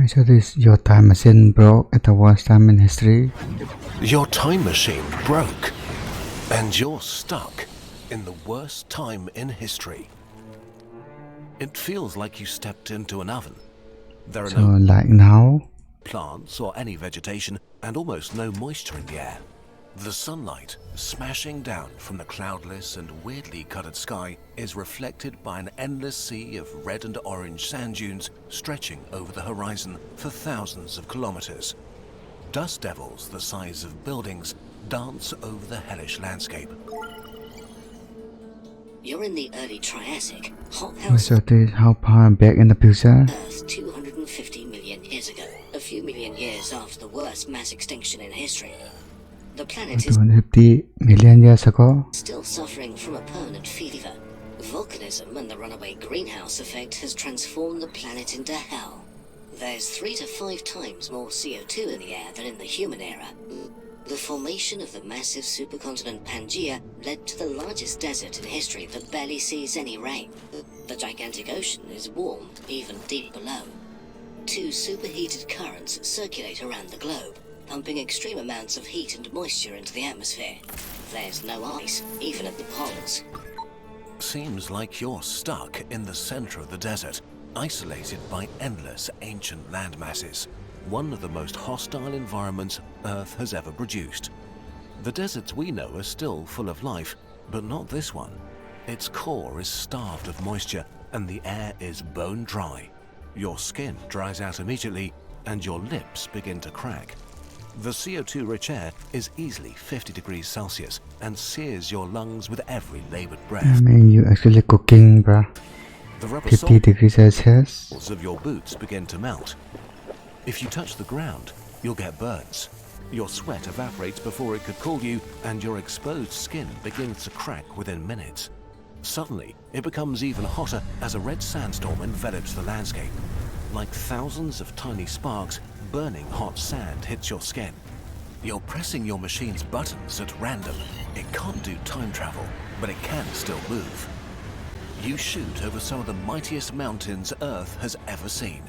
So this your time machine broke at the worst time in history. Your time machine broke, and you're stuck in the worst time in history. It feels like you stepped into an oven. There are So no like now, plants or any vegetation, and almost no moisture in the air. The sunlight, smashing down from the cloudless and weirdly colored sky, is reflected by an endless sea of red and orange sand dunes stretching over the horizon for thousands of kilometers. Dust devils the size of buildings dance over the hellish landscape. You're in the early Triassic, hot so house this is how far back in the future. Earth 250 million years ago, a few million years after the worst mass extinction in history. The planet is 250 million years ago. still suffering from a permanent fever. Volcanism and the runaway greenhouse effect has transformed the planet into hell. There's 3 to 5 times more CO2 in the air than in the human era. The formation of the massive supercontinent Pangaea led to the largest desert in history that barely sees any rain. The gigantic ocean is warm, even deep below. 2 superheated currents circulate around the globe, pumping extreme amounts of heat and moisture into the atmosphere. There's no ice, even at the poles. Seems like you're stuck in the center of the desert, isolated by endless ancient landmasses, one of the most hostile environments Earth has ever produced. The deserts we know are still full of life, but not this one. Its core is starved of moisture, and the air is bone dry. Your skin dries out immediately, and your lips begin to crack. The CO2-rich air is easily 50 degrees Celsius and sears your lungs with every labored I breath. mean, you actually cooking, bruh. The rubber 50 degrees Celsius. soles of your boots begin to melt. If you touch the ground, you'll get burns. Your sweat evaporates before it could cool you, and your exposed skin begins to crack within minutes. Suddenly, it becomes even hotter as a red sandstorm envelops the landscape. Like thousands of tiny sparks, burning hot sand hits your skin. You're pressing your machine's buttons at random. It can't do time travel, but it can still move. You shoot over some of the mightiest mountains Earth has ever seen.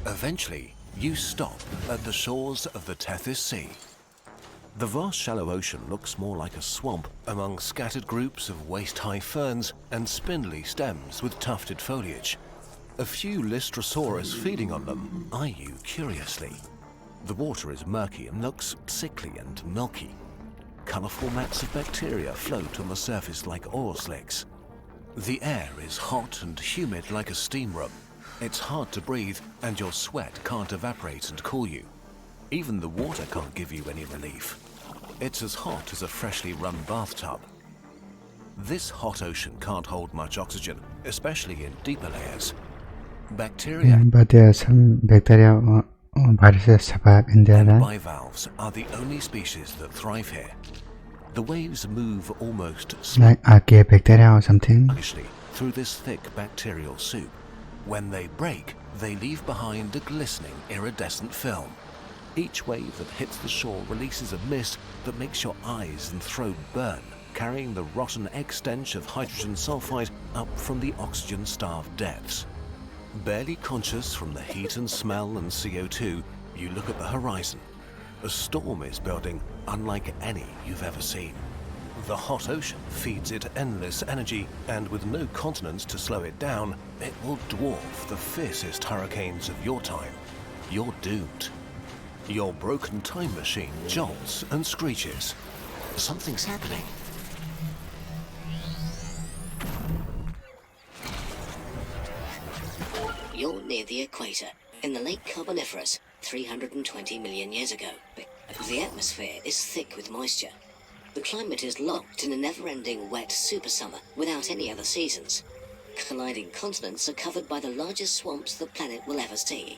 Eventually, you stop at the shores of the Tethys Sea. The vast shallow ocean looks more like a swamp among scattered groups of waist-high ferns and spindly stems with tufted foliage. A few Lystrosaurus feeding on them eye you curiously. The water is murky and looks sickly and milky. Colourful mats of bacteria float on the surface like oil slicks. The air is hot and humid like a steam room. It's hard to breathe, and your sweat can't evaporate and cool you. Even the water can't give you any relief. It's as hot as a freshly run bathtub. This hot ocean can't hold much oxygen, especially in deeper layers. Bacteria Yeah, but there are some bacteria or viruses survive in there, and right? bivalves are the only species that thrive here. The waves move almost Like archaea bacteria or something. sluggishly through this thick bacterial soup. When they break, they leave behind a glistening, iridescent film. Each wave that hits the shore releases a mist that makes your eyes and throat burn, carrying the rotten egg stench of hydrogen sulfide up from the oxygen-starved depths. Barely conscious from the heat and smell and CO2, you look at the horizon. A storm is building, unlike any you've ever seen. The hot ocean feeds it endless energy, and with no continents to slow it down, it will dwarf the fiercest hurricanes of your time. You're doomed. Your broken time machine jolts and screeches. Something's happening. You're near the equator, in the late Carboniferous, 320 million years ago. The atmosphere is thick with moisture. The climate is locked in a never-ending wet super summer without any other seasons. Colliding continents are covered by the largest swamps the planet will ever see.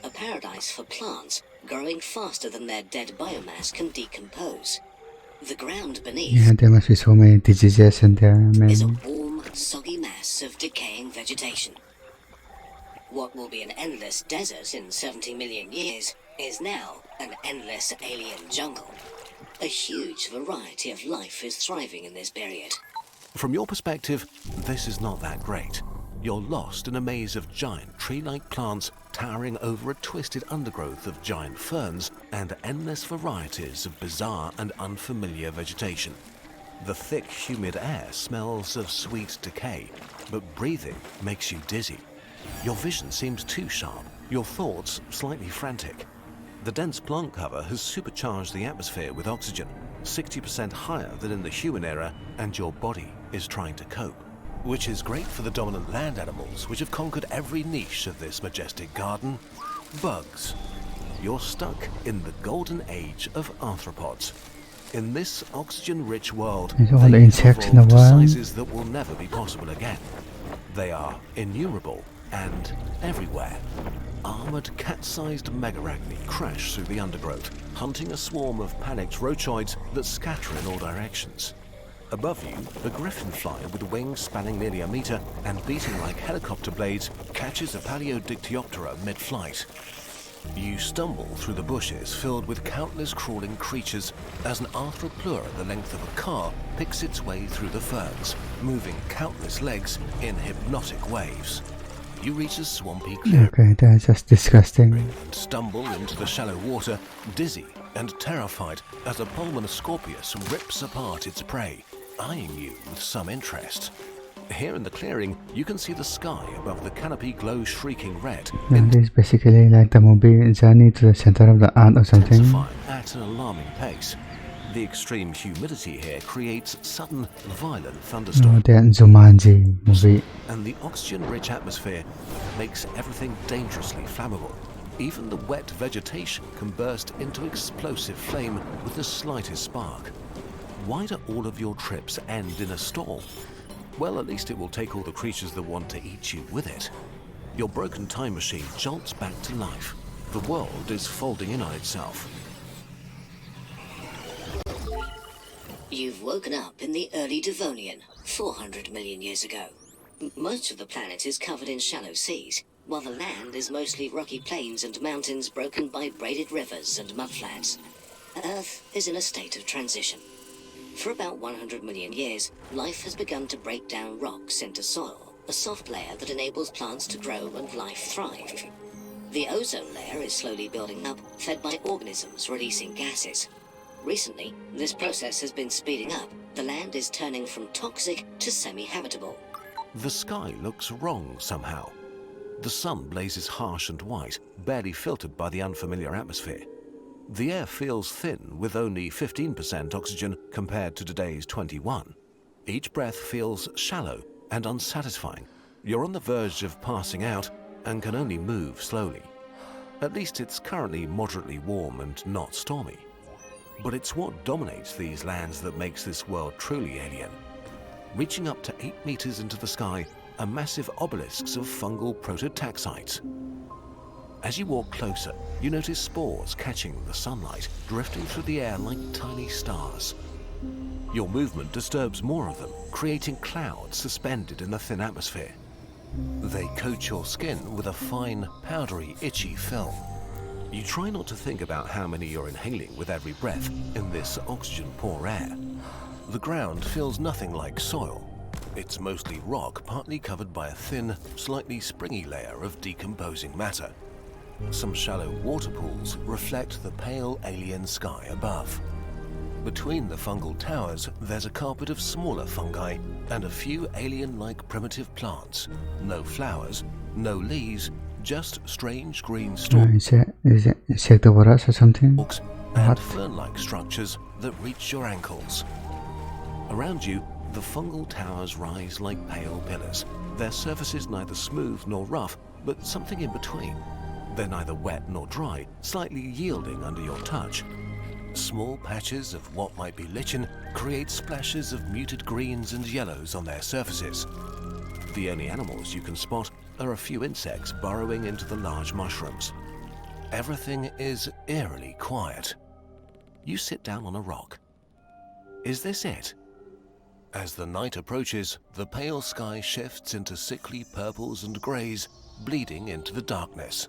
A paradise for plants, growing faster than their dead biomass can decompose. The ground beneath Yeah, there must be so many diseases in there, is a man. warm, soggy mass of decaying vegetation. What will be an endless desert in 70 million years is now an endless alien jungle. A huge variety of life is thriving in this period. From your perspective, this is not that great. You're lost in a maze of giant tree-like plants towering over a twisted undergrowth of giant ferns and endless varieties of bizarre and unfamiliar vegetation. The thick, humid air smells of sweet decay, but breathing makes you dizzy. Your vision seems too sharp, your thoughts slightly frantic. The dense plant cover has supercharged the atmosphere with oxygen, 60% higher than in the human era, and your body is trying to cope. Which is great for the dominant land animals, which have conquered every niche of this majestic garden. Bugs. You're stuck in the golden age of arthropods. In this oxygen-rich world, There's all the they've insects in the evolved to world. sizes that will never be possible again. They are innumerable and everywhere. Armored, cat-sized megarachni crash through the undergrowth, hunting a swarm of panicked rochoids that scatter in all directions. Above you, a griffin fly with wings spanning nearly a meter and beating like helicopter blades catches a Paleodictyoptera mid-flight. You stumble through the bushes filled with countless crawling creatures as an arthropods the length of a car picks its way through the ferns, moving countless legs in hypnotic waves. You reach a swampy clearing. Okay, that's just disgusting. And stumble into the shallow water, dizzy and terrified as a Pulmonoscorpius rips apart its prey, eyeing you with some interest. Here in the clearing, you can see the sky above the canopy glow shrieking red, Now this is basically like the movie Journey to the Center of the Earth or something. intensifying at an alarming pace. The extreme humidity here creates sudden, violent Oh, thunderstorms, that Jumanji movie. and the oxygen-rich atmosphere makes everything dangerously flammable. Even the wet vegetation can burst into explosive flame with the slightest spark. Why do all of your trips end in a storm? Well, at least it will take all the creatures that want to eat you with it. Your broken time machine jolts back to life. The world is folding in on itself. You've woken up in the early Devonian, 400 million years ago. Most of the planet is covered in shallow seas, while the land is mostly rocky plains and mountains broken by braided rivers and mudflats. Earth is in a state of transition. For about 100 million years, life has begun to break down rocks into soil, a soft layer that enables plants to grow and life thrive. The ozone layer is slowly building up, fed by organisms releasing gases. Recently, this process has been speeding up. The land is turning from toxic to semi-habitable. The sky looks wrong somehow. The sun blazes harsh and white, barely filtered by the unfamiliar atmosphere. The air feels thin, with only 15% oxygen compared to today's 21. Each breath feels shallow and unsatisfying. You're on the verge of passing out and can only move slowly. At least it's currently moderately warm and not stormy. But it's what dominates these lands that makes this world truly alien. Reaching up to 8 meters into the sky are massive obelisks of fungal prototaxites. As you walk closer, you notice spores catching the sunlight, drifting through the air like tiny stars. Your movement disturbs more of them, creating clouds suspended in the thin atmosphere. They coat your skin with a fine, powdery, itchy film. You try not to think about how many you're inhaling with every breath in this oxygen-poor air. The ground feels nothing like soil. It's mostly rock, partly covered by a thin, slightly springy layer of decomposing matter. Some shallow water pools reflect the pale alien sky above. Between the fungal towers, there's a carpet of smaller fungi and a few alien-like primitive plants. No flowers, no leaves, just strange green stalks Is it insectivorous or something? and What? fern-like structures that reach your ankles. Around you, the fungal towers rise like pale pillars. Their surfaces neither smooth nor rough, but something in between. They're neither wet nor dry, slightly yielding under your touch. Small patches of what might be lichen create splashes of muted greens and yellows on their surfaces. The only animals you can spot are a few insects burrowing into the large mushrooms. Everything is eerily quiet. You sit down on a rock. Is this it? As the night approaches, the pale sky shifts into sickly purples and greys, bleeding into the darkness.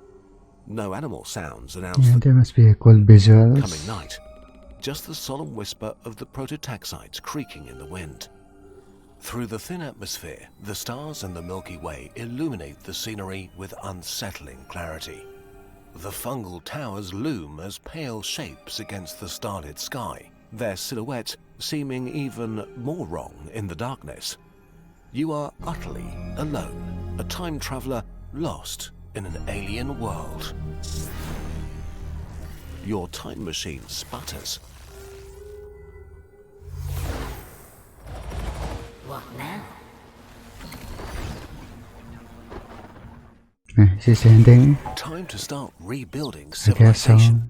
No animal sounds announce Yeah, the there must be a cool visuals. coming night. Just the solemn whisper of the prototaxites creaking in the wind. Through the thin atmosphere, the stars and the Milky Way illuminate the scenery with unsettling clarity. The fungal towers loom as pale shapes against the starlit sky, their silhouettes seeming even more wrong in the darkness. You are utterly alone, a time traveler lost in an alien world. Your time machine sputters. What now? 谢谢 ending. Time to start rebuilding I guess so. civilization.